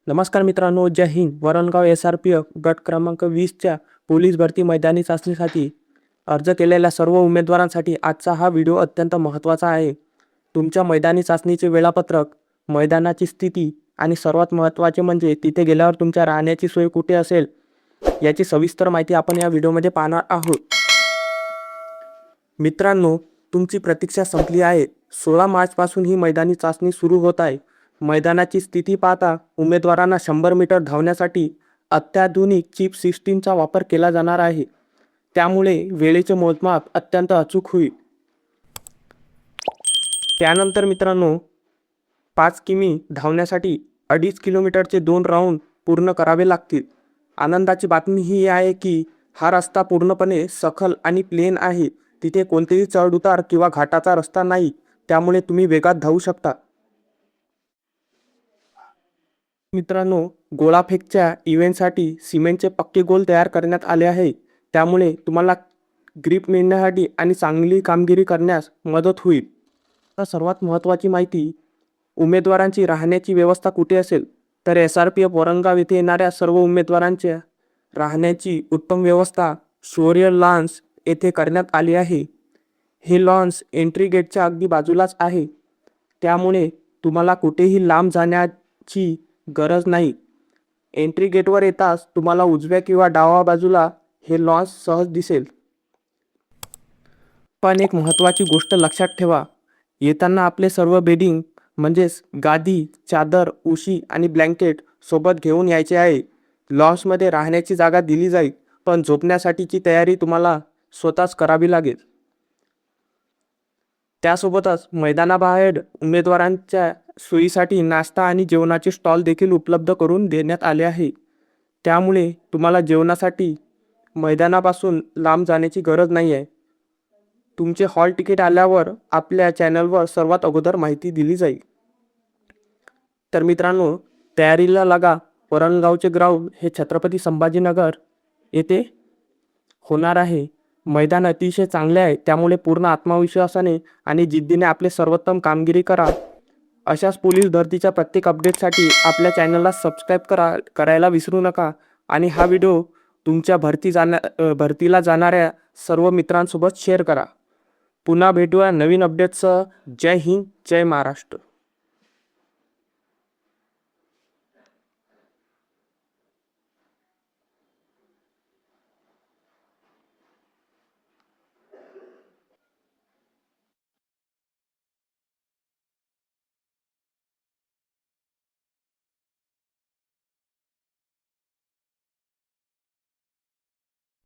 नमस्कार मित्रांनो, जय हिंद. वरणगाव SRPF गट क्रमांक 20च्या पोलीस भरती मैदानी चाचणीसाठी अर्ज केलेल्या सर्व उमेदवारांसाठी आजचा हा व्हिडिओ अत्यंत महत्त्वाचा आहे. तुमच्या मैदानी चाचणीचे वेळापत्रक, मैदानाची स्थिती आणि सर्वात महत्त्वाचे म्हणजे तिथे गेल्यावर तुमच्या राहण्याची सोय कुठे असेल याची सविस्तर माहिती आपण या व्हिडिओमध्ये पाहणार आहोत. मित्रांनो, तुमची प्रतीक्षा संपली आहे. 16 मार्चपासून ही मैदानी चाचणी सुरू होत आहे. मैदानाची स्थिती पाहता उमेदवारांना 100 मीटर धावण्यासाठी अत्याधुनिक चिप सिस्टीमचा वापर केला जाणार आहे. त्यामुळे वेळेचे मोजमाप अत्यंत अचूक होईल. त्यानंतर मित्रांनो, 5 किमी धावण्यासाठी 2.5 किलोमीटरचे 2 राऊंड पूर्ण करावे लागतील. आनंदाची बातमी ही आहे की हा रस्ता पूर्णपणे सखल आणि प्लेन आहे. तिथे कोणतेही चढउतार किंवा घाटाचा रस्ता नाही, त्यामुळे तुम्ही वेगात धावू शकता. मित्रांनो, गोळाफेकच्या इव्हेंटसाठी सिमेंटचे पक्के गोल तयार करण्यात आले आहे. त्यामुळे तुम्हाला ग्रिप मिळण्यासाठी आणि चांगली कामगिरी करण्यास मदत होईल. आता सर्वात महत्त्वाची माहिती, उमेदवारांची राहण्याची व्यवस्था कुठे असेल तर SRPF वरणगाव येथे येणाऱ्या सर्व उमेदवारांच्या राहण्याची उत्तम व्यवस्था शौर्य लॉन्स येथे करण्यात आली आहे. हे लॉन्स एंट्री गेटच्या अगदी बाजूलाच आहे, त्यामुळे तुम्हाला कुठेही लांब जाण्याची गरज नाही. एंट्री गेटवर येताच तुम्हाला उजव्या किंवा डाव्या बाजूला हे लॉन्स सहज दिसेल. पण एक महत्त्वाची गोष्ट लक्षात ठेवा, येताना आपले सर्व बेडिंग म्हणजेच गादी, चादर, उशी आणि ब्लँकेट सोबत घेऊन यायचे आहे. लॉन्समध्ये राहण्याची जागा दिली जाईल, पण झोपण्यासाठीची तयारी तुम्हाला स्वतःच करावी लागेल. त्यासोबतच मैदानाबाहेर उमेदवारांच्या सोयीसाठी नाश्ता आणि जेवणाचे स्टॉल देखील उपलब्ध करून देण्यात आले आहे. त्यामुळे तुम्हाला जेवणासाठी मैदानापासून लांब जाण्याची गरज नाही आहे. तुमचे हॉल तिकीट आल्यावर आपल्या चॅनलवर सर्वात अगोदर माहिती दिली जाईल. तर मित्रांनो, तयारीला लागा. वरणगावचे ग्राउंड हे छत्रपती संभाजीनगर येथे होणार आहे. मैदान अतिशय चांगले आहे, त्यामुळे पूर्ण आत्मविश्वासाने आणि जिद्दीने आपले सर्वोत्तम कामगिरी करा. अशाच पोलीस भरतीच्या प्रत्येक अपडेटसाठी आपल्या चॅनलला सबस्क्राईब करायला विसरू नका आणि हा व्हिडिओ तुमच्या भरतीला जाणाऱ्या सर्व मित्रांसोबत शेअर करा. पुन्हा भेटूया नवीन अपडेट्ससह. जय हिंद, जय महाराष्ट्र.